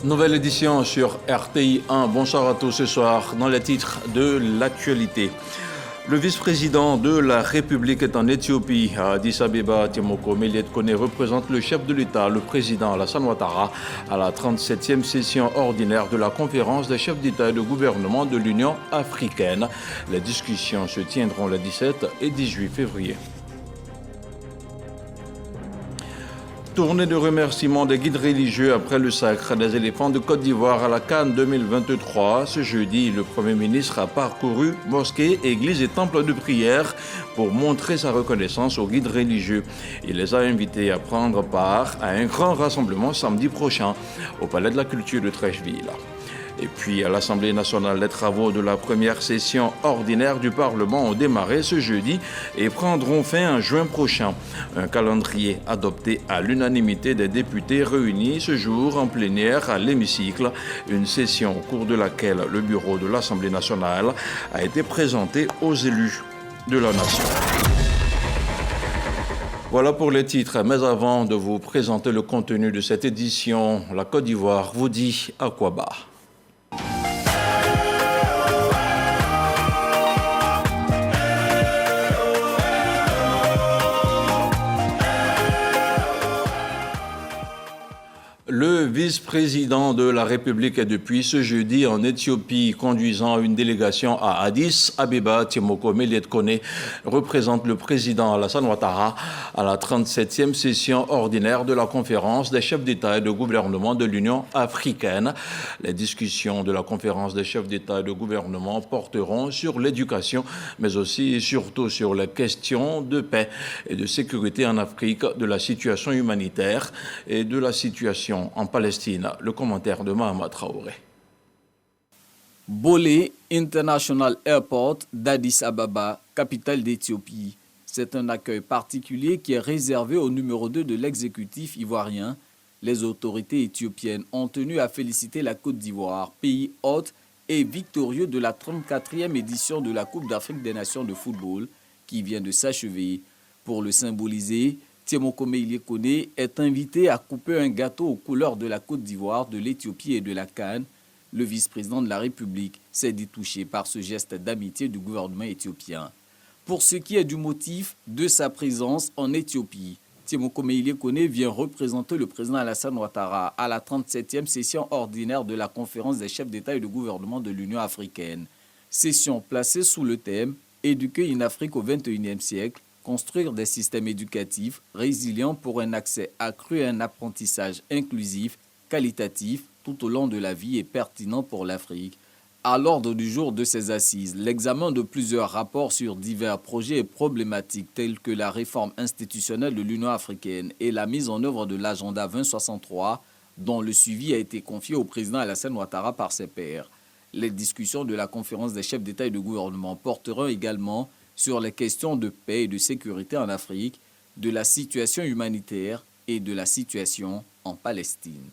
Nouvelle édition sur RTI 1. Bonsoir à tous ce soir dans les titres de l'actualité. Le vice-président de la République est en Éthiopie. À Addis Abeba, Timoko Meliet Kone représente le chef de l'État, le président Alassane Ouattara, à la 37e session ordinaire de la conférence des chefs d'État et de gouvernement de l'Union africaine. Les discussions se tiendront les 17 et 18 février. Tournée de remerciement des guides religieux après le sacre des éléphants de Côte d'Ivoire à la CAN 2023. Ce jeudi, le Premier ministre a parcouru mosquées, églises et temples de prière pour montrer sa reconnaissance aux guides religieux. Il les a invités à prendre part à un grand rassemblement samedi prochain au Palais de la Culture de Trècheville. Et puis, à l'Assemblée nationale, les travaux de la première session ordinaire du Parlement ont démarré ce jeudi et prendront fin en juin prochain. Un calendrier adopté à l'unanimité des députés réunis ce jour en plénière à l'hémicycle. Une session au cours de laquelle le bureau de l'Assemblée nationale a été présenté aux élus de la nation. Voilà pour les titres. Mais avant de vous présenter le contenu de cette édition, la Côte d'Ivoire vous dit à quoi bas. Le vice-président de la République est depuis ce jeudi en Éthiopie, conduisant une délégation à Addis Abeba. Timoko Meliet Kone représente le président Alassane Ouattara à la 37e session ordinaire de la conférence des chefs d'État et de gouvernement de l'Union africaine. Les discussions de la conférence des chefs d'État et de gouvernement porteront sur l'éducation, mais aussi et surtout sur les questions de paix et de sécurité en Afrique, de la situation humanitaire et de la situation en Palestine. Le commentaire de Mahama Traoré. Bole International Airport d'Addis Ababa, capitale d'Éthiopie. C'est un accueil particulier qui est réservé au numéro 2 de l'exécutif ivoirien. Les autorités éthiopiennes ont tenu à féliciter la Côte d'Ivoire, pays hôte et victorieux de la 34e édition de la Coupe d'Afrique des Nations de football qui vient de s'achever. Pour le symboliser, Timoko Meliet Kone est invité à couper un gâteau aux couleurs de la Côte d'Ivoire, de l'Éthiopie et de la CAN. Le vice-président de la République s'est dit touché par ce geste d'amitié du gouvernement éthiopien. Pour ce qui est du motif de sa présence en Éthiopie, Timoko Meliet Kone vient représenter le président Alassane Ouattara à la 37e session ordinaire de la conférence des chefs d'État et de gouvernement de l'Union africaine. Session placée sous le thème « Éduquer une Afrique au XXIe siècle ». Construire des systèmes éducatifs résilients pour un accès accru à un apprentissage inclusif, qualitatif, tout au long de la vie et pertinent pour l'Afrique. À l'ordre du jour de ces assises, l'examen de plusieurs rapports sur divers projets et problématiques tels que la réforme institutionnelle de l'Union africaine et la mise en œuvre de l'agenda 2063, dont le suivi a été confié au président Alassane Ouattara par ses pairs. Les discussions de la conférence des chefs d'État et de gouvernement porteront également sur les questions de paix et de sécurité en Afrique, de la situation humanitaire et de la situation en Palestine.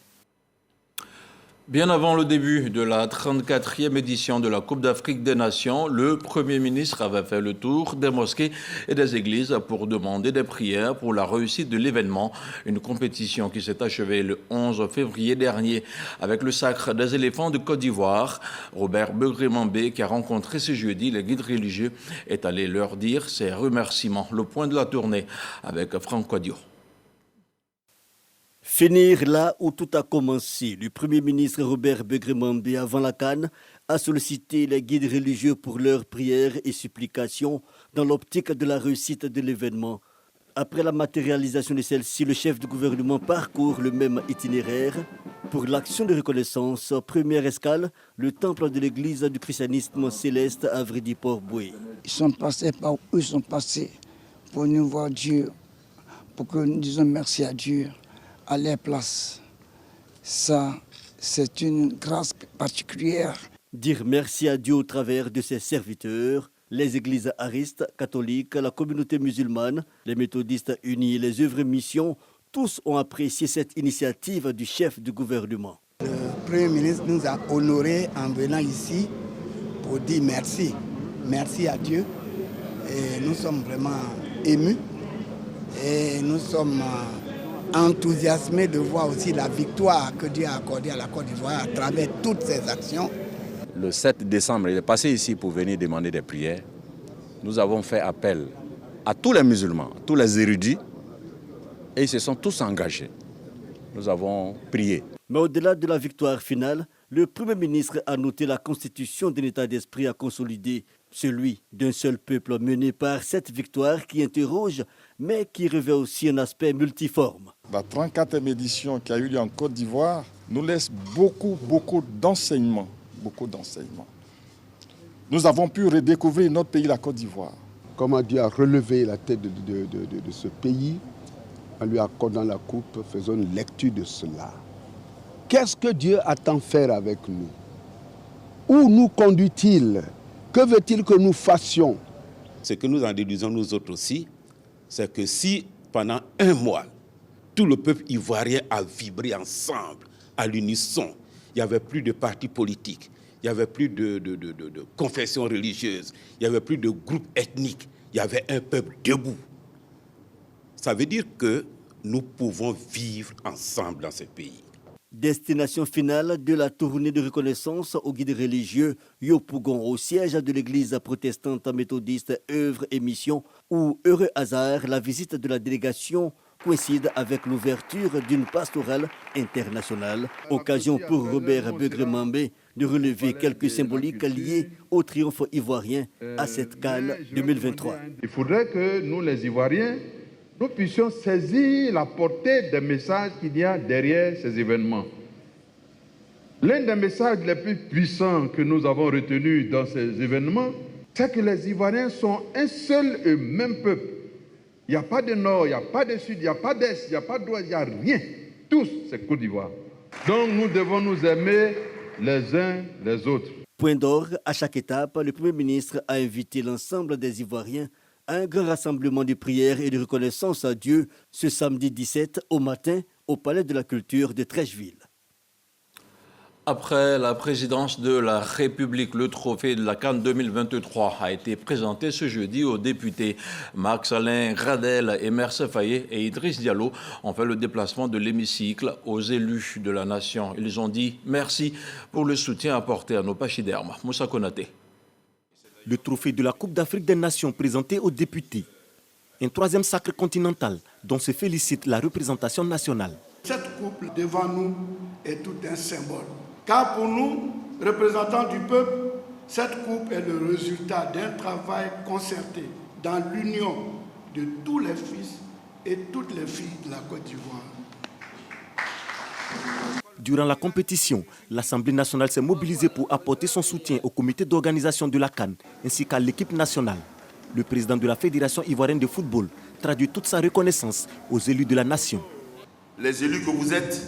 Bien avant le début de la 34e édition de la Coupe d'Afrique des Nations, le Premier ministre avait fait le tour des mosquées et des églises pour demander des prières pour la réussite de l'événement. Une compétition qui s'est achevée le 11 février dernier avec le sacre des éléphants de Côte d'Ivoire. Robert Begré-Mambé, qui a rencontré ce jeudi les guides religieux, est allé leur dire ses remerciements. Le point de la tournée avec Franck Kodio. Finir là où tout a commencé. Le Premier ministre Robert Begré-Mambé, avant la CAN, a sollicité les guides religieux pour leurs prières et supplications dans l'optique de la réussite de l'événement. Après la matérialisation de celle-ci, le chef du gouvernement parcourt le même itinéraire. Pour l'action de reconnaissance, première escale, le temple de l'église du christianisme céleste à Vridi-Port-Boué. Ils sont passés par où ils sont passés pour nous voir Dieu, pour que nous disions merci à Dieu. À leur place. Ça, c'est une grâce particulière. Dire merci à Dieu au travers de ses serviteurs, les églises aristes, catholiques, la communauté musulmane, les méthodistes unis et les œuvres missions, tous ont apprécié cette initiative du chef du gouvernement. Le Premier ministre nous a honorés en venant ici pour dire merci. Merci à Dieu. Et nous sommes vraiment émus et nous sommes enthousiasmés de voir aussi la victoire que Dieu a accordée à la Côte d'Ivoire à travers toutes ses actions. Le 7 décembre, il est passé ici pour venir demander des prières. Nous avons fait appel à tous les musulmans, à tous les érudits, et ils se sont tous engagés. Nous avons prié. Mais au-delà de la victoire finale, le Premier ministre a noté la constitution d'un état d'esprit à consolider, celui d'un seul peuple mené par cette victoire qui interroge, mais qui revêt aussi un aspect multiforme. La 34e édition qui a eu lieu en Côte d'Ivoire nous laisse beaucoup d'enseignements. Nous avons pu redécouvrir notre pays, la Côte d'Ivoire. Comment Dieu a relevé la tête de ce pays en lui accordant la coupe, faisons une lecture de cela. Qu'est-ce que Dieu attend faire avec nous? Où nous conduit-il? Que veut-il que nous fassions? Ce que nous en déduisons nous autres aussi, c'est que si pendant un mois, tout le peuple ivoirien a vibré ensemble, à l'unisson, il n'y avait plus de partis politiques, il n'y avait plus de confessions religieuses, il n'y avait plus de groupes ethniques, il y avait un peuple debout. Ça veut dire que nous pouvons vivre ensemble dans ce pays. Destination finale de la tournée de reconnaissance au guide religieux Yopougon au siège de l'église protestante méthodiste Œuvre et Mission, où, heureux hasard, la visite de la délégation coïncide avec l'ouverture d'une pastorale internationale. Occasion pour Robert Begremambé de relever quelques symboliques liés au triomphe ivoirien à cette CAN 2023. Il faudrait que nous, les Ivoiriens, nous puissions saisir la portée des messages qu'il y a derrière ces événements. L'un des messages les plus puissants que nous avons retenus dans ces événements, c'est que les Ivoiriens sont un seul et même peuple. Il n'y a pas de nord, il n'y a pas de sud, il n'y a pas d'est, il n'y a pas d'ouest, il n'y a rien. Tous, c'est Côte d'Ivoire. Donc nous devons nous aimer les uns les autres. Point d'orgue, à chaque étape, le Premier ministre a invité l'ensemble des Ivoiriens à un grand rassemblement de prières et de reconnaissance à Dieu ce samedi 17 au matin au Palais de la Culture de Trècheville. Après la présidence de la République, le trophée de la CAN 2023 a été présenté ce jeudi aux députés. Max-Alain Gradel, Emerse Faye et Idriss Diallo ont fait le déplacement de l'hémicycle aux élus de la nation. Ils ont dit merci pour le soutien apporté à nos pachydermes. Moussa Konaté. Le trophée de la Coupe d'Afrique des Nations présenté aux députés. Un troisième sacre continental dont se félicite la représentation nationale. Cette coupe devant nous est tout un symbole. Car pour nous, représentants du peuple, cette coupe est le résultat d'un travail concerté dans l'union de tous les fils et toutes les filles de la Côte d'Ivoire. Durant la compétition, l'Assemblée nationale s'est mobilisée pour apporter son soutien au comité d'organisation de la CAN ainsi qu'à l'équipe nationale. Le président de la Fédération ivoirienne de football traduit toute sa reconnaissance aux élus de la nation. Les élus que vous êtes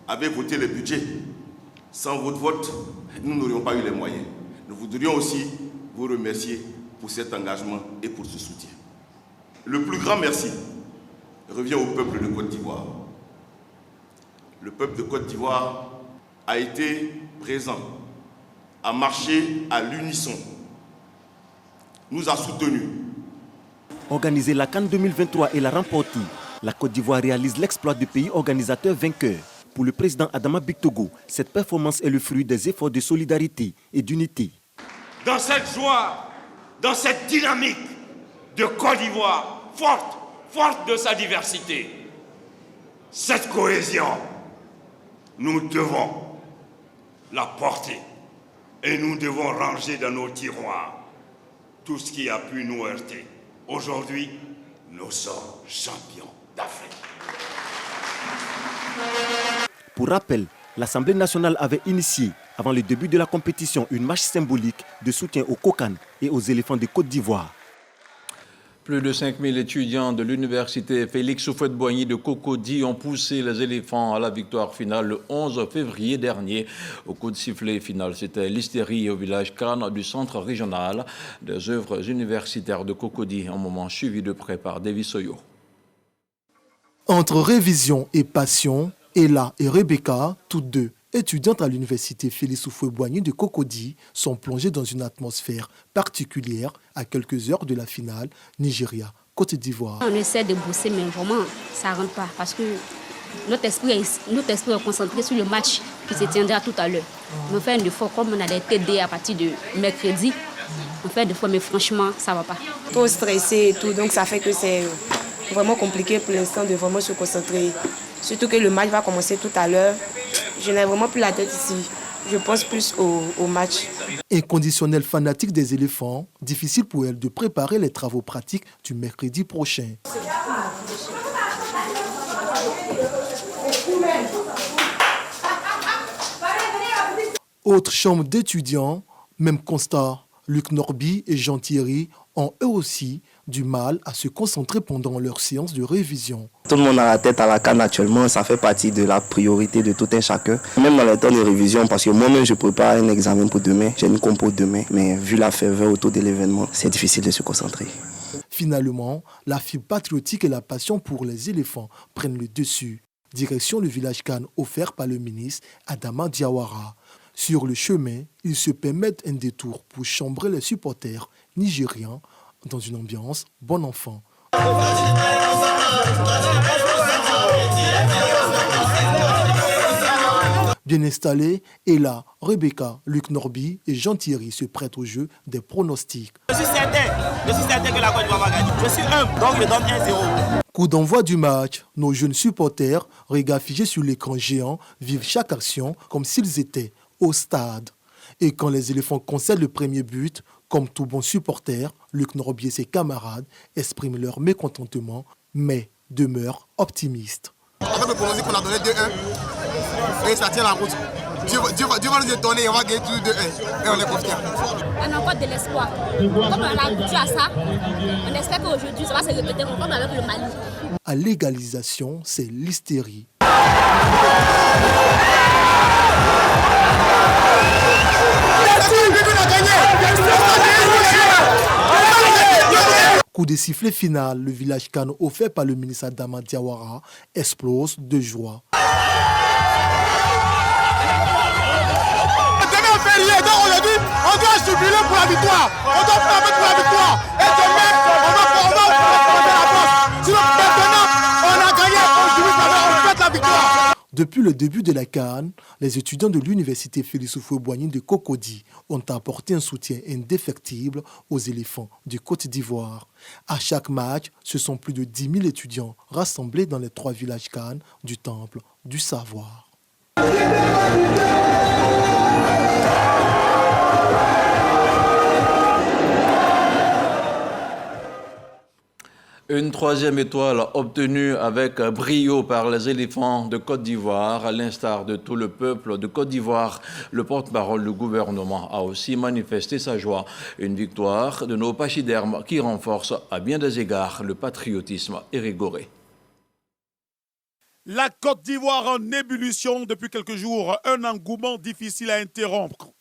avez voté le budget. Sans votre vote, nous n'aurions pas eu les moyens. Nous voudrions aussi vous remercier pour cet engagement et pour ce soutien. Le plus grand merci revient au peuple de Côte d'Ivoire. Le peuple de Côte d'Ivoire a été présent, a marché à l'unisson, nous a soutenus. Organiser la CAN 2023 et la remporter, la Côte d'Ivoire réalise l'exploit du pays organisateur vainqueur. Pour le président Adama Bictogo, cette performance est le fruit des efforts de solidarité et d'unité. Dans cette joie, dans cette dynamique de Côte d'Ivoire, forte de sa diversité, cette cohésion, nous devons la porter et nous devons ranger dans nos tiroirs tout ce qui a pu nous heurter. Aujourd'hui, nous sommes champions d'Afrique. Pour rappel, l'Assemblée nationale avait initié, avant le début de la compétition, une marche symbolique de soutien aux Kokan et aux éléphants de Côte d'Ivoire. Plus de 5000 étudiants de l'université Félix Houphouët-Boigny de Cocody ont poussé les éléphants à la victoire finale le 11 février dernier. Au coup de sifflet final, c'était l'hystérie au village Khan du centre régional des œuvres universitaires de Cocody, un moment suivi de près par David Soyo. Entre révision et passion, Ella et Rebecca, toutes deux étudiantes à l'université Félix Houphouët-Boigny de Cocody, sont plongées dans une atmosphère particulière à quelques heures de la finale Nigeria-Côte d'Ivoire. On essaie de bosser, mais vraiment, ça ne rentre pas parce que notre esprit est concentré sur le match qui se tiendra tout à l'heure. On fait un effort comme on a des TD à partir de mercredi. On fait des fois, mais franchement, ça ne va pas. Trop stressé et tout, donc ça fait que c'est vraiment compliqué pour l'instant de vraiment se concentrer. Surtout que le match va commencer tout à l'heure. Je n'ai vraiment plus la tête ici. Je pense plus au match. Inconditionnelle fanatique des éléphants, difficile pour elle de préparer les travaux pratiques du mercredi prochain. Autre chambre d'étudiants, même constat. Luc Norby et Jean Thierry ont eux aussi du mal à se concentrer pendant leur séance de révision. Tout le monde a la tête à la canne actuellement, ça fait partie de la priorité de tout un chacun. Même dans les temps de révision, parce que moi-même je prépare un examen pour demain, j'ai une compo demain, mais vu la ferveur autour de l'événement, c'est difficile de se concentrer. Finalement, la fibre patriotique et la passion pour les éléphants prennent le dessus. Direction le village Cannes offert par le ministre Adama Diawara. Sur le chemin, ils se permettent un détour pour chambrer les supporters nigériens dans une ambiance bon enfant. Bien installés, Ella, Rebecca, Luc Norby et Jean Thierry se prêtent au jeu des pronostics. Je suis certain que la Côte d'Ivoire va gagner. Je suis humble, donc je donne 1-0. Coup d'envoi du match, nos jeunes supporters, regards figés sur l'écran géant, vivent chaque action comme s'ils étaient au stade. Et quand les éléphants concèdent le premier but, comme tout bon supporter, Luc Norby et ses camarades expriment leur mécontentement, mais demeurent optimistes. Avec le pronostic qu'on a donné 2-1, et ça tient la route. Dieu va nous étonner, on va gagner tous 2-1, et on est confiants. On a encore de l'espoir. Comme on a habitué à ça, on espère qu'aujourd'hui ça va se répéter comme avec le Mali. À l'égalisation, c'est l'hystérie. Coup de sifflet final, le village Cannes offert par le ministre Adama Diawara explose de joie. Demain on fait rien, donc aujourd'hui on doit jubiler pour la victoire. On doit frapper pour la victoire. Et demain on va prendre la place. Sinon maintenant on a gagné, on jubile, on fête la victoire. Depuis le début de la CAN, les étudiants de l'université Félix Houphouët-Boigny de Cocody ont apporté un soutien indéfectible aux éléphants de Côte d'Ivoire. À chaque match, ce sont plus de 10 000 étudiants rassemblés dans les 3 villages CAN du Temple du Savoir. Une 3e étoile obtenue avec brio par les éléphants de Côte d'Ivoire, à l'instar de tout le peuple de Côte d'Ivoire. Le porte-parole du gouvernement a aussi manifesté sa joie. Une victoire de nos pachydermes qui renforce à bien des égards le patriotisme érigoré. La Côte d'Ivoire en ébullition depuis quelques jours, un engouement difficile à interrompre.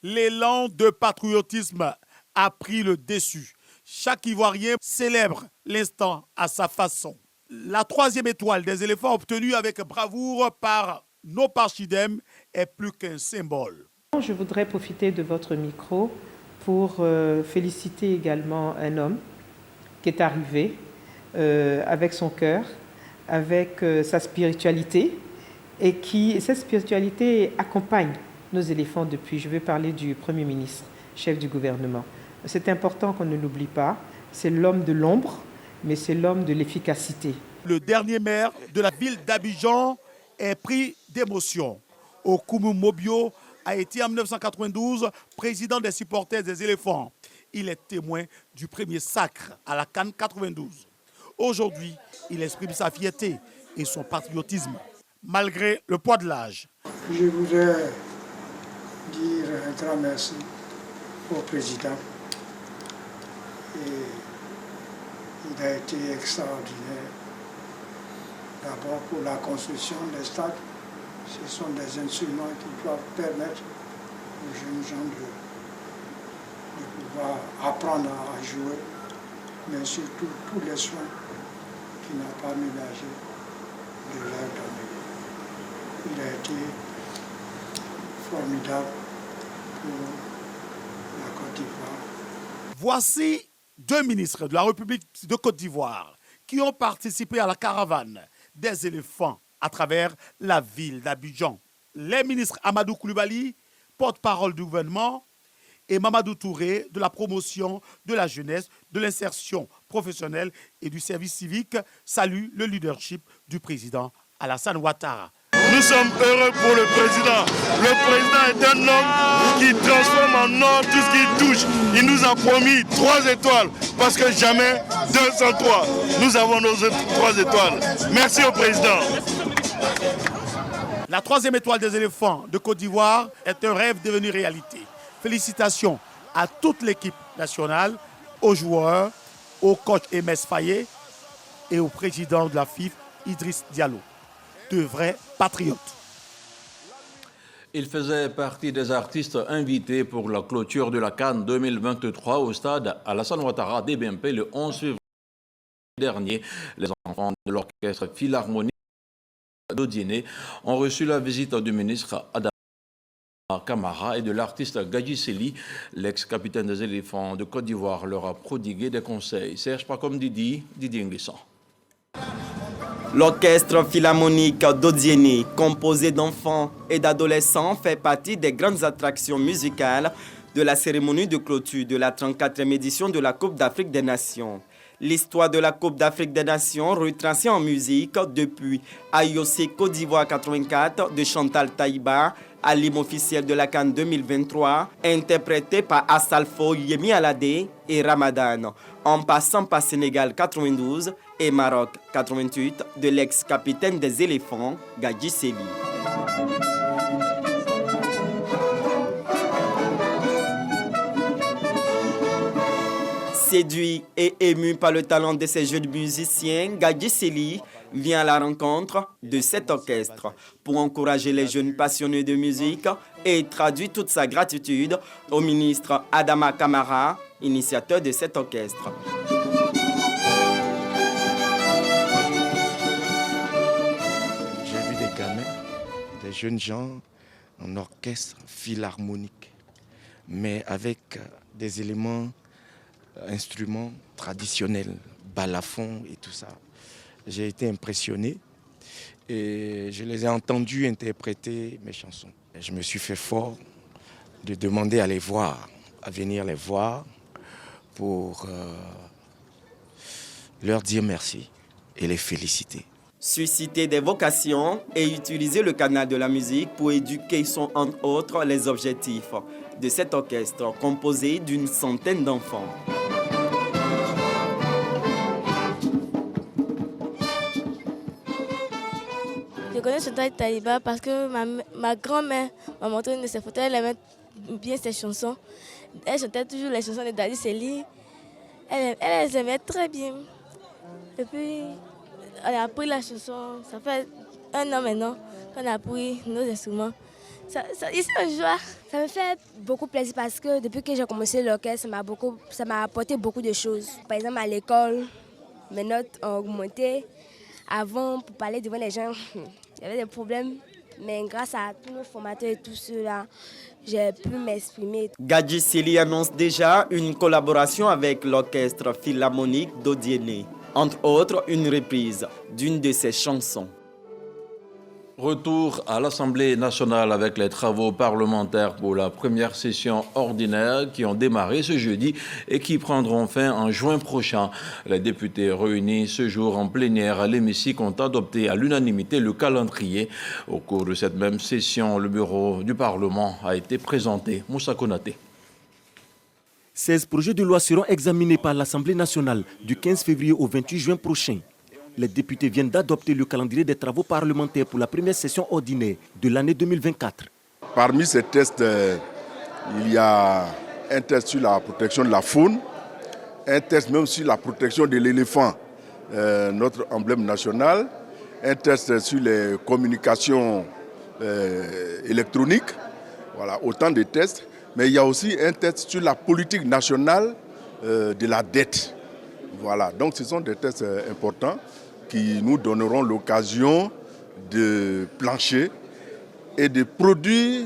L'élan de patriotisme a pris le dessus. Chaque Ivoirien célèbre l'instant à sa façon. La 3e étoile des éléphants obtenue avec bravoure par nos pachydermes est plus qu'un symbole. Je voudrais profiter de votre micro pour féliciter également un homme qui est arrivé avec son cœur, avec sa spiritualité, et cette spiritualité accompagne nos éléphants depuis. Je veux parler du Premier ministre, chef du gouvernement. C'est important qu'on ne l'oublie pas. C'est l'homme de l'ombre, mais c'est l'homme de l'efficacité. Le dernier maire de la ville d'Abidjan est pris d'émotion. Okumu Mobio a été en 1992 président des supporters des éléphants. Il est témoin du premier sacre à la CAN 92. Aujourd'hui, il exprime sa fierté et son patriotisme, malgré le poids de l'âge. Je voudrais dire un grand merci au président. Et il a été extraordinaire. D'abord pour la construction des stades. Ce sont des instruments qui doivent permettre aux jeunes gens de pouvoir apprendre à jouer, mais surtout tous les soins qu'il n'a pas ménagé de leur donner. Il a été formidable pour la Côte d'Ivoire. Voici 2 ministres de la République de Côte d'Ivoire qui ont participé à la caravane des éléphants à travers la ville d'Abidjan. Les ministres Amadou Koulibaly, porte-parole du gouvernement, et Mamadou Touré de la promotion de la jeunesse, de l'insertion professionnelle et du service civique saluent le leadership du président Alassane Ouattara. Nous sommes heureux pour le président. Le président est un homme qui transforme en or tout ce qu'il touche. Il nous a promis 3 étoiles parce que jamais 203. Nous avons nos 3 étoiles. Merci au président. La 3e étoile des éléphants de Côte d'Ivoire est un rêve devenu réalité. Félicitations à toute l'équipe nationale, aux joueurs, au coach Emes Faye et au président de la FIF, Idriss Diallo. De vrais patriotes. Il faisait partie des artistes invités pour la clôture de la CAN 2023 au stade Alassane Ouattara d'Ebempe le 11 février dernier. Les enfants de l'orchestre philharmonique d'Odiné ont reçu la visite du ministre Adama Camara et de l'artiste Gadji Seli. L'ex-capitaine des éléphants de Côte d'Ivoire leur a prodigué des conseils. Serge Pacom Didier Nguessan. L'orchestre philharmonique d'Odiéné, composé d'enfants et d'adolescents, fait partie des grandes attractions musicales de la cérémonie de clôture de la 34e édition de la Coupe d'Afrique des Nations. L'histoire de la Coupe d'Afrique des Nations retracée en musique depuis AIOC Côte d'Ivoire 84 de Chantal Taïba à l'hymne officiel de la CAN 2023, interprété par Assalfo, Yemi Alade et Ramadan, en passant par Sénégal 92 et Maroc 88 de l'ex-capitaine des éléphants, Gadji Seli. Séduit et ému par le talent de ces jeunes musiciens, Gadji Seli vient à la rencontre de cet orchestre pour encourager les jeunes passionnés de musique et traduit toute sa gratitude au ministre Adama Camara, initiateur de cet orchestre. J'ai vu des gamins, des jeunes gens en orchestre philharmonique, mais avec des éléments instruments traditionnels, balafon et tout ça. J'ai été impressionné et je les ai entendus interpréter mes chansons. Je me suis fait fort de demander à les voir, à venir les voir pour leur dire merci et les féliciter. Susciter des vocations et utiliser le canal de la musique pour éduquer sont entre autres les objectifs de cet orchestre composé d'une centaine d'enfants. Je connais Chantal Taïba parce que ma grand-mère m'a montré une de ses photos. Elle aimait bien ses chansons. Elle chantait toujours les chansons de Gadji Seli. Elle les aimait très bien. Et puis, on a appris la chanson. Ça fait 1 an maintenant qu'on a appris nos instruments. C'est une joie. Ça me fait beaucoup plaisir parce que depuis que j'ai commencé l'orchestre, ça m'a apporté beaucoup de choses. Par exemple, à l'école, mes notes ont augmenté. Avant, pour parler devant les gens, il y avait des problèmes. Mais grâce à tous nos formateurs et tout cela, j'ai pu m'exprimer. Gadji Seli annonce déjà une collaboration avec l'orchestre philharmonique d'Odiéné. Entre autres, une reprise d'une de ses chansons. Retour à l'Assemblée nationale avec les travaux parlementaires pour la première session ordinaire qui ont démarré ce jeudi et qui prendront fin en juin prochain. Les députés réunis ce jour en plénière à l'hémicycle ont adopté à l'unanimité le calendrier. Au cours de cette même session, le bureau du Parlement a été présenté. Moussa Konaté. 16 projets de loi seront examinés par l'Assemblée nationale du 15 février au 28 juin prochain. Les députés viennent d'adopter le calendrier des travaux parlementaires pour la première session ordinaire de l'année 2024. Parmi ces tests, il y a un test sur la protection de la faune, un test même sur la protection de l'éléphant, notre emblème national, un test sur les communications électroniques, voilà, autant de tests. Mais il y a aussi un test sur la politique nationale de la dette. Voilà, donc ce sont des tests importants qui nous donneront l'occasion de plancher et de produire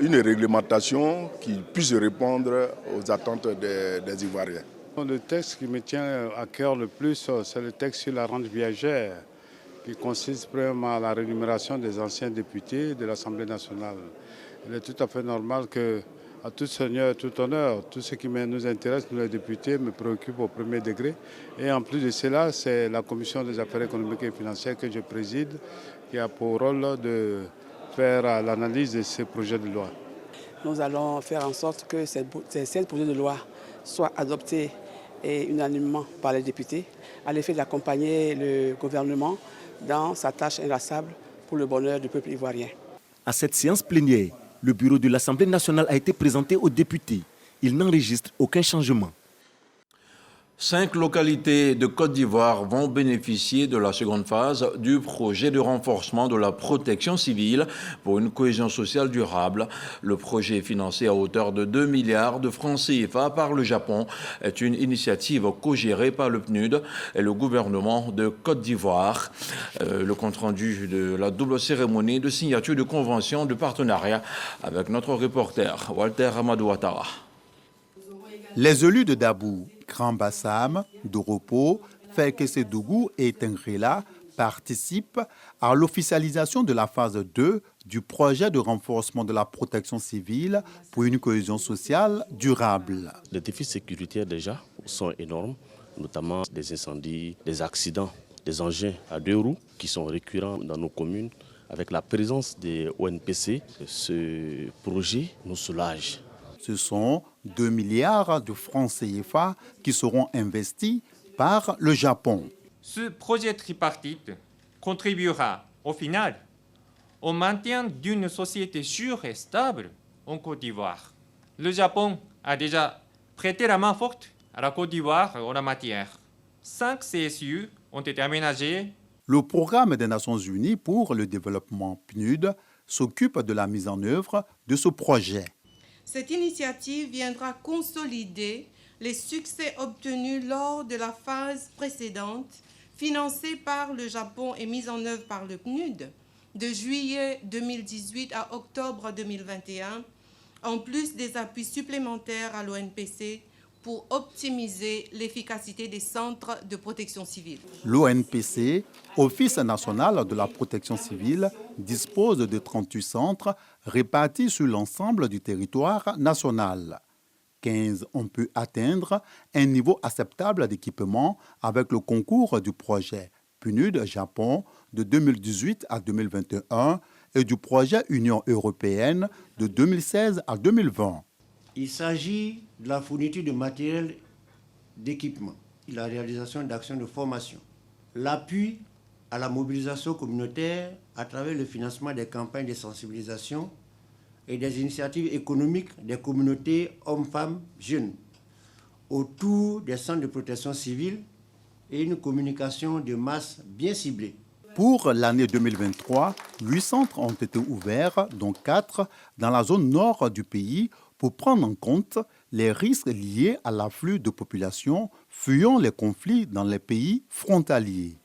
une réglementation qui puisse répondre aux attentes des Ivoiriens. Le texte qui me tient à cœur le plus, c'est le texte sur la rente viagère. qui consiste premièrement à la rémunération des anciens députés de l'Assemblée nationale. Il est tout à fait normal que, à tout seigneur, tout honneur, tout ce qui nous intéresse, nous les députés, me préoccupe au premier degré. Et en plus de cela, c'est la Commission des affaires économiques et financières que je préside qui a pour rôle de faire l'analyse de ces projets de loi. Nous allons faire en sorte que ces 7 projets de loi soient adoptés unanimement par les députés, à l'effet d'accompagner le gouvernement dans sa tâche inlassable pour le bonheur du peuple ivoirien. À cette séance plénière, le bureau de l'Assemblée nationale a été présenté aux députés. Il n'enregistre aucun changement. 5 localités de Côte d'Ivoire vont bénéficier de la seconde phase du projet de renforcement de la protection civile pour une cohésion sociale durable. Le projet est financé à hauteur de 2 milliards de francs CFA par le Japon. C'est une initiative co-gérée par le PNUD et le gouvernement de Côte d'Ivoire. Le compte-rendu de la double cérémonie de signature de convention de partenariat avec notre reporter Walter Amadou Ouattara. Les élus de Dabou, Grand Bassam, Doropo, Felkessédougou et Tengrela participent à l'officialisation de la phase 2 du projet de renforcement de la protection civile pour une cohésion sociale durable. Les défis sécuritaires déjà sont énormes, notamment des incendies, des accidents, des engins à 2 roues qui sont récurrents dans nos communes. Avec la présence des ONPC, ce projet nous soulage. Ce sont 2 milliards de francs CFA qui seront investis par le Japon. Ce projet tripartite contribuera au final au maintien d'une société sûre et stable en Côte d'Ivoire. Le Japon a déjà prêté la main forte à la Côte d'Ivoire en la matière. 5 CSU ont été aménagés. Le programme des Nations Unies pour le développement PNUD s'occupe de la mise en œuvre de ce projet. Cette initiative viendra consolider les succès obtenus lors de la phase précédente, financée par le Japon et mise en œuvre par le PNUD, de juillet 2018 à octobre 2021, en plus des appuis supplémentaires à l'ONPC pour optimiser l'efficacité des centres de protection civile. L'ONPC, Office national de la protection civile, dispose de 38 centres répartis sur l'ensemble du territoire national. 15 ont pu atteindre un niveau acceptable d'équipement avec le concours du projet PNUD Japon de 2018 à 2021 et du projet Union européenne de 2016 à 2020. Il s'agit de la fourniture de matériel d'équipement, la réalisation d'actions de formation, l'appui à la mobilisation communautaire à travers le financement des campagnes de sensibilisation et des initiatives économiques des communautés hommes-femmes jeunes autour des centres de protection civile et une communication de masse bien ciblée. Pour l'année 2023, 8 centres ont été ouverts, dont 4 dans la zone nord du pays, pour prendre en compte les risques liés à l'afflux de populations fuyant les conflits dans les pays frontaliers.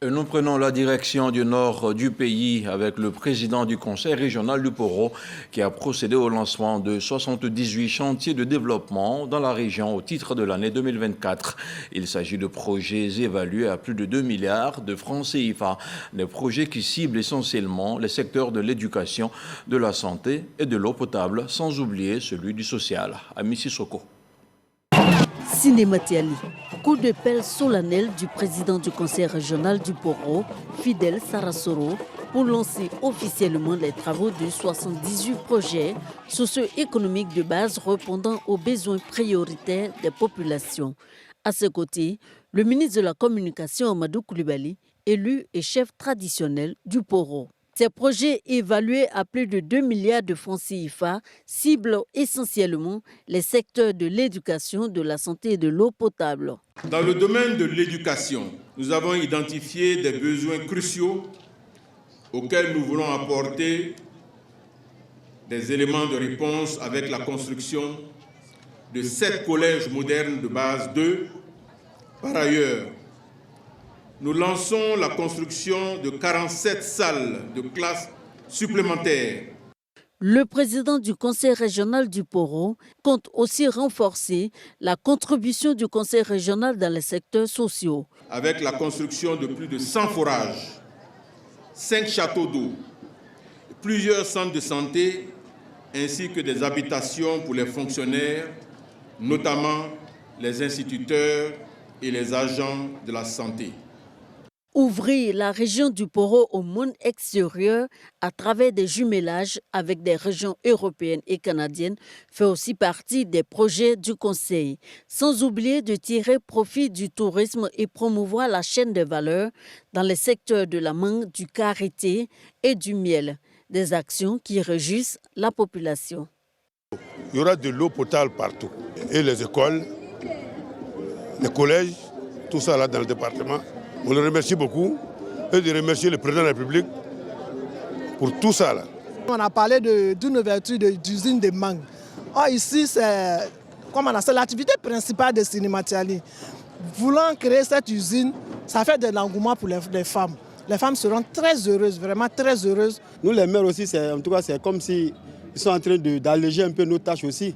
Nous prenons la direction du nord du pays avec le président du conseil régional du Poro qui a procédé au lancement de 78 chantiers de développement dans la région au titre de l'année 2024. Il s'agit de projets évalués à plus de 2 milliards de francs CFA, des projets qui ciblent essentiellement les secteurs de l'éducation, de la santé et de l'eau potable, sans oublier celui du social. À Mississauga. Cinématiali, coup de pelle solennel du président du conseil régional du Poro, Fidel Sarasoro, pour lancer officiellement les travaux de 78 projets socio-économiques de base répondant aux besoins prioritaires des populations. À ses côtés, le ministre de la Communication Amadou Coulibaly, élu et chef traditionnel du Poro. Ces projets évalués à plus de 2 milliards de francs CFA ciblent essentiellement les secteurs de l'éducation, de la santé et de l'eau potable. Dans le domaine de l'éducation, nous avons identifié des besoins cruciaux auxquels nous voulons apporter des éléments de réponse avec la construction de 7 collèges modernes de base 2. Par ailleurs, nous lançons la construction de 47 salles de classe supplémentaires. Le président du conseil régional du Poro compte aussi renforcer la contribution du conseil régional dans les secteurs sociaux. Avec la construction de plus de 100 forages, 5 châteaux d'eau, plusieurs centres de santé ainsi que des habitations pour les fonctionnaires, notamment les instituteurs et les agents de la santé. Ouvrir la région du Poro au monde extérieur à travers des jumelages avec des régions européennes et canadiennes fait aussi partie des projets du Conseil, sans oublier de tirer profit du tourisme et promouvoir la chaîne de valeur dans les secteurs de la mangue, du karité et du miel, des actions qui réjouissent la population. Il y aura de l'eau potable partout, et les écoles, les collèges, tout ça là dans le département. On le remercie beaucoup et de remercier le président de la République pour tout ça là. On a parlé d'une ouverture d'usine de mangue. Or ici, c'est l'activité principale de Cinématiali. Voulant créer cette usine, ça fait de l'engouement pour les femmes. Les femmes seront très heureuses, vraiment très heureuses. Nous les maires aussi, en tout cas, c'est comme s'ils sont en train d'alléger un peu nos tâches aussi.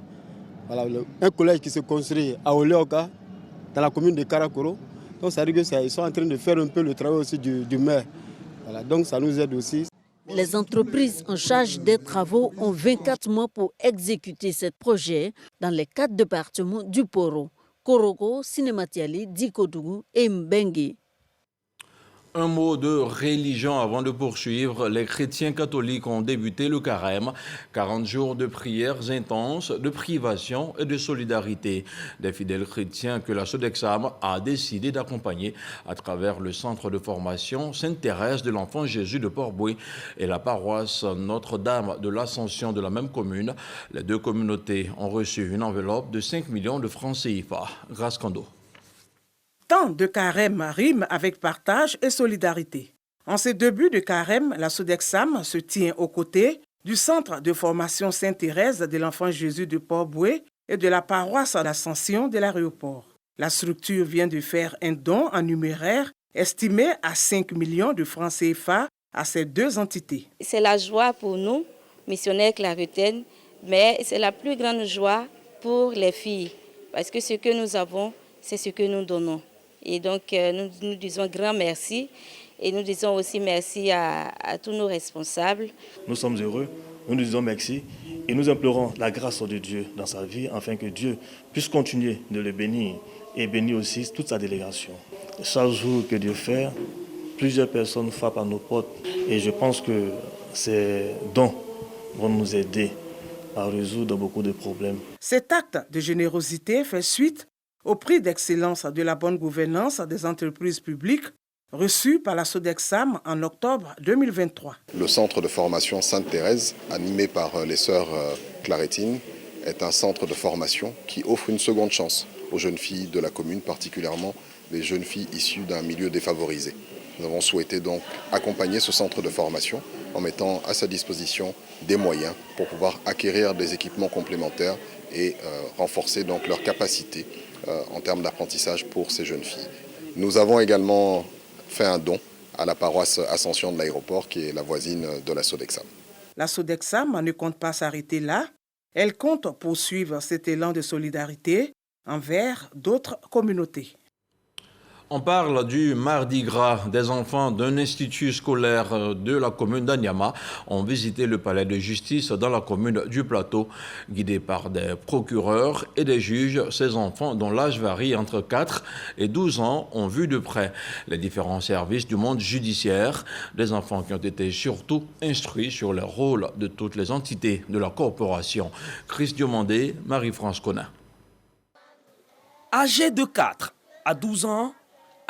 Voilà, un collège qui se construit à Oleoka, dans la commune de Karakoro. Donc ça veut dire qu'ils sont en train de faire un peu le travail aussi du maire. Voilà, donc ça nous aide aussi. Les entreprises en charge des travaux ont 24 mois pour exécuter ce projet dans les 4 départements du Poro, Korogo, Cinématiali, Dikodougou et Mbengue. Un mot de religion avant de poursuivre. Les chrétiens catholiques ont débuté le carême. 40 jours de prières intenses, de privation et de solidarité. Des fidèles chrétiens que la Sodexam a décidé d'accompagner à travers le centre de formation Sainte-Thérèse de l'Enfant Jésus de Port-Boué et la paroisse Notre-Dame de l'Ascension de la même commune. Les deux communautés ont reçu une enveloppe de 5 millions de francs CFA. Grâce Kando. Temps de carême rime avec partage et solidarité. En ces débuts de carême, la Sodexam se tient aux côtés du centre de formation Sainte-Thérèse de l'Enfant Jésus de Port-Boué et de la paroisse d'Ascension de l'aéroport. La structure vient de faire un don en numéraire estimé à 5 millions de francs CFA à ces deux entités. C'est la joie pour nous, missionnaires claritaines, mais c'est la plus grande joie pour les filles, parce que ce que nous avons, c'est ce que nous donnons. Et donc, nous disons grand merci et nous disons aussi merci à tous nos responsables. Nous sommes heureux, nous disons merci et nous implorons la grâce de Dieu dans sa vie afin que Dieu puisse continuer de le bénir et bénir aussi toute sa délégation. Chaque jour que Dieu fait, plusieurs personnes frappent à nos portes et je pense que ces dons vont nous aider à résoudre beaucoup de problèmes. Cet acte de générosité fait suite au prix d'excellence de la bonne gouvernance des entreprises publiques reçu par la Sodexam en octobre 2023. Le centre de formation Sainte-Thérèse, animé par les sœurs claretines, est un centre de formation qui offre une seconde chance aux jeunes filles de la commune, particulièrement les jeunes filles issues d'un milieu défavorisé. Nous avons souhaité donc accompagner ce centre de formation en mettant à sa disposition des moyens pour pouvoir acquérir des équipements complémentaires et renforcer donc leurs capacités en termes d'apprentissage pour ces jeunes filles. Nous avons également fait un don à la paroisse Ascension de l'aéroport qui est la voisine de la Sodexam. La Sodexam ne compte pas s'arrêter là. Elle compte poursuivre cet élan de solidarité envers d'autres communautés. On parle du Mardi Gras. Des enfants d'un institut scolaire de la commune d'Anyama ont visité le palais de justice dans la commune du Plateau. Guidés par des procureurs et des juges, ces enfants, dont l'âge varie entre 4 et 12 ans, ont vu de près les différents services du monde judiciaire. Des enfants qui ont été surtout instruits sur le rôle de toutes les entités de la corporation. Chris Diomandé, Marie-France Conin. Âgés de 4 à 12 ans,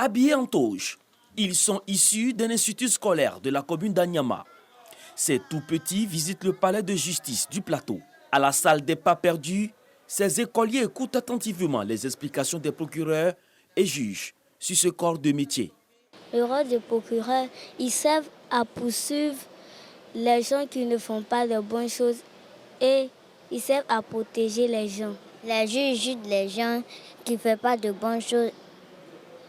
habillés en toge, ils sont issus d'un institut scolaire de la commune d'Anyama. Ces tout petits visitent le palais de justice du Plateau. À la salle des pas perdus, ces écoliers écoutent attentivement les explications des procureurs et juges sur ce corps de métier. Le rôle des procureurs, ils servent à poursuivre les gens qui ne font pas de bonnes choses et ils servent à protéger les gens. Les juges jugent les gens qui ne font pas de bonnes choses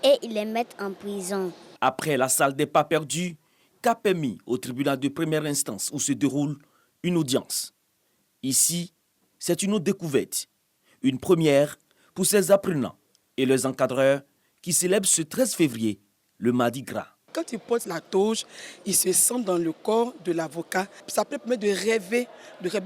et ils les mettent en prison. Après la salle des pas perdus, cap est mis au tribunal de première instance où se déroule une audience. Ici, c'est une autre découverte. Une première pour ces apprenants et leurs encadreurs qui célèbrent ce 13 février, le Mardi Gras. Quand ils portent la toge, ils se sentent dans le corps de l'avocat. Ça peut permettre de rêver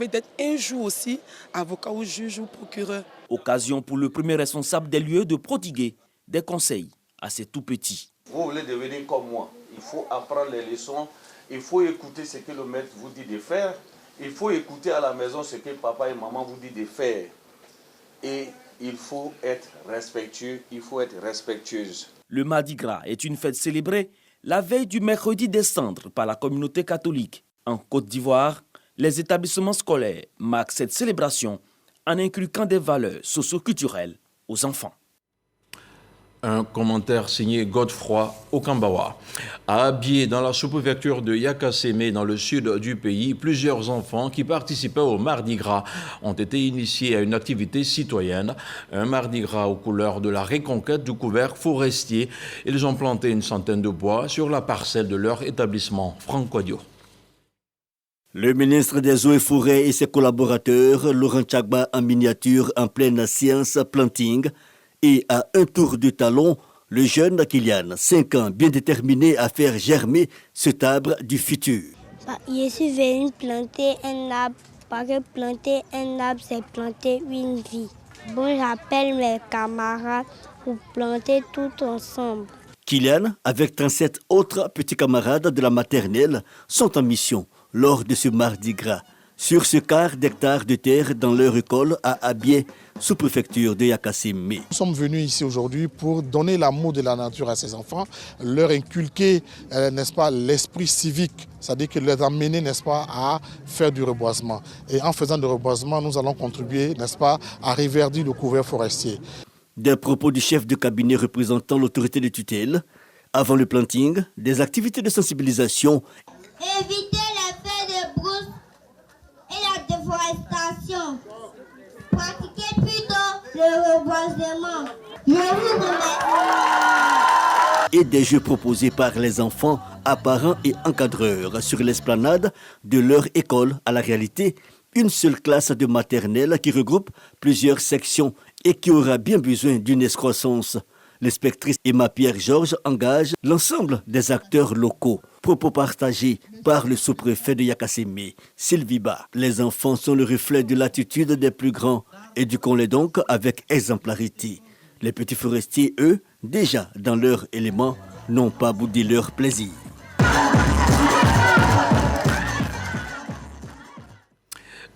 d'être un jour aussi avocat ou juge ou procureur. Occasion pour le premier responsable des lieux de prodiguer des conseils à ces tout-petits. Vous voulez devenir comme moi, il faut apprendre les leçons, il faut écouter ce que le maître vous dit de faire, il faut écouter à la maison ce que papa et maman vous disent de faire. Et il faut être respectueux, il faut être respectueuse. Le Mardi Gras est une fête célébrée la veille du mercredi des cendres par la communauté catholique. En Côte d'Ivoire, les établissements scolaires marquent cette célébration en inculquant des valeurs socio-culturelles aux enfants. Un commentaire signé Godefroy Okambawa. À Abié, dans la sous-préfecture de Yakasémé, dans le sud du pays, plusieurs enfants qui participaient au Mardi Gras ont été initiés à une activité citoyenne. Un Mardi Gras aux couleurs de la reconquête du couvert forestier. Ils ont planté une centaine de bois sur la parcelle de leur établissement. Franck Wadio. Le ministre des Eaux et Forêts et ses collaborateurs, Laurent Tchagba en miniature en pleine science planting, et à un tour de talon, le jeune Kylian, 5 ans, bien déterminé à faire germer cet arbre du futur. Je suis venu planter un arbre, parce que planter un arbre, c'est planter une vie. Bon, j'appelle mes camarades pour planter tout ensemble. Kylian, avec 37 autres petits camarades de la maternelle, sont en mission lors de ce Mardi Gras. Sur ce quart d'hectare de terre dans leur école à Abié, sous-préfecture de Yakasémé. Nous sommes venus ici aujourd'hui pour donner l'amour de la nature à ces enfants, leur inculquer, n'est-ce pas, l'esprit civique, c'est-à-dire que les amener, n'est-ce pas, à faire du reboisement. Et en faisant du reboisement, nous allons contribuer, n'est-ce pas, à reverdir le couvert forestier. Des propos du chef de cabinet représentant l'autorité de tutelle, avant le planting, des activités de sensibilisation. Éviter les feux de brousse et la déforestation. Pratiquez plutôt le reboisement. Je vous remercie. Et des jeux proposés par les enfants, parents et encadreurs sur l'esplanade de leur école. À la réalité, une seule classe de maternelle qui regroupe plusieurs sections et qui aura bien besoin d'une excroissance. L'inspectrice Emma Pierre-Georges engage l'ensemble des acteurs locaux. Propos partagés par le sous-préfet de Yakasémé, Sylvie Ba. Les enfants sont le reflet de l'attitude des plus grands. Éduquons-les donc avec exemplarité. Les petits forestiers, eux, déjà dans leur élément, n'ont pas boudé leur plaisir.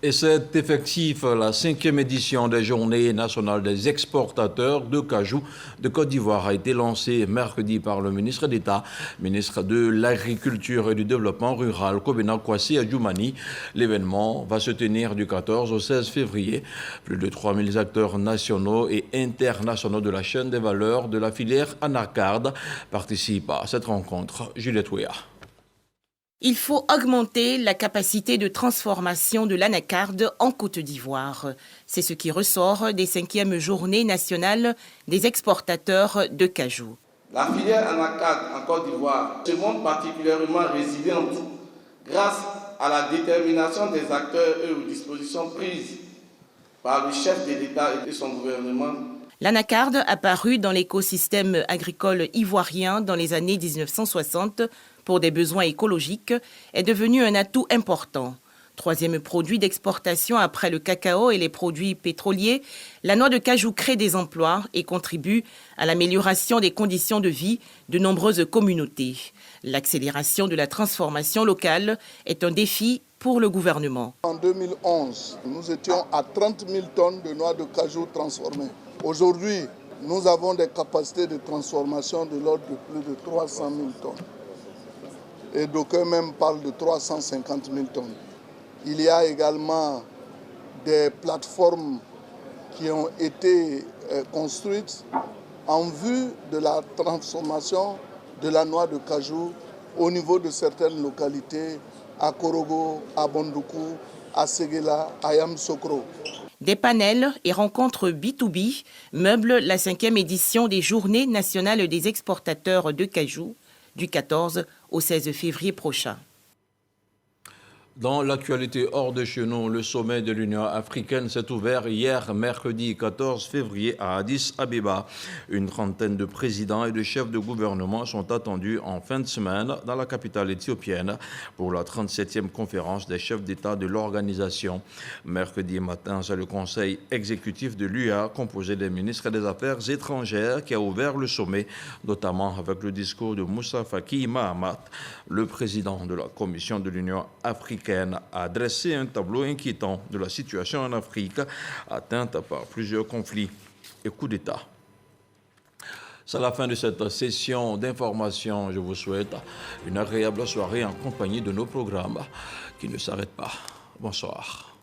Et c'est effectif, la 5e édition des Journées nationales des exportateurs de cajou de Côte d'Ivoire a été lancée mercredi par le ministre d'État, ministre de l'Agriculture et du Développement rural, Kobena Kwasi Adjoumani. L'événement va se tenir du 14 au 16 février. Plus de 3000 acteurs nationaux et internationaux de la chaîne des valeurs de la filière anacarde participent à cette rencontre. Juliette Ouéa. Il faut augmenter la capacité de transformation de l'anacarde en Côte d'Ivoire. C'est ce qui ressort des 5e Journées nationales des exportateurs de cajou. La filière anacarde en Côte d'Ivoire se montre particulièrement résiliente grâce à la détermination des acteurs et aux dispositions prises par le chef de l'État et son gouvernement. L'anacarde, apparue dans l'écosystème agricole ivoirien dans les années 1960 pour des besoins écologiques, est devenue un atout important. 3e produit d'exportation après le cacao et les produits pétroliers, la noix de cajou crée des emplois et contribue à l'amélioration des conditions de vie de nombreuses communautés. L'accélération de la transformation locale est un défi pour le gouvernement. En 2011, nous étions à 30 000 tonnes de noix de cajou transformées. Aujourd'hui, nous avons des capacités de transformation de l'ordre de plus de 300 000 tonnes. Et d'aucuns même parlent de 350 000 tonnes. Il y a également des plateformes qui ont été construites en vue de la transformation de la noix de cajou au niveau de certaines localités, à Korogo, à Bondoukou, à Séguéla, à Yamsokro. Des panels et rencontres B2B meublent la 5e édition des Journées nationales des exportateurs de cajou du 14 au 16 février prochain. Dans l'actualité hors de chez nous, le sommet de l'Union africaine s'est ouvert hier, mercredi 14 février, à Addis Abeba. Une trentaine de présidents et de chefs de gouvernement sont attendus en fin de semaine dans la capitale éthiopienne pour la 37e conférence des chefs d'État de l'organisation. Mercredi matin, c'est le conseil exécutif de l'UA, composé des ministres des Affaires étrangères, qui a ouvert le sommet, notamment avec le discours de Moussa Faki Mahamat, le président de la Commission de l'Union africaine, a dressé un tableau inquiétant de la situation en Afrique, atteinte par plusieurs conflits et coups d'État. C'est la fin de cette session d'information. Je vous souhaite une agréable soirée en compagnie de nos programmes qui ne s'arrêtent pas. Bonsoir.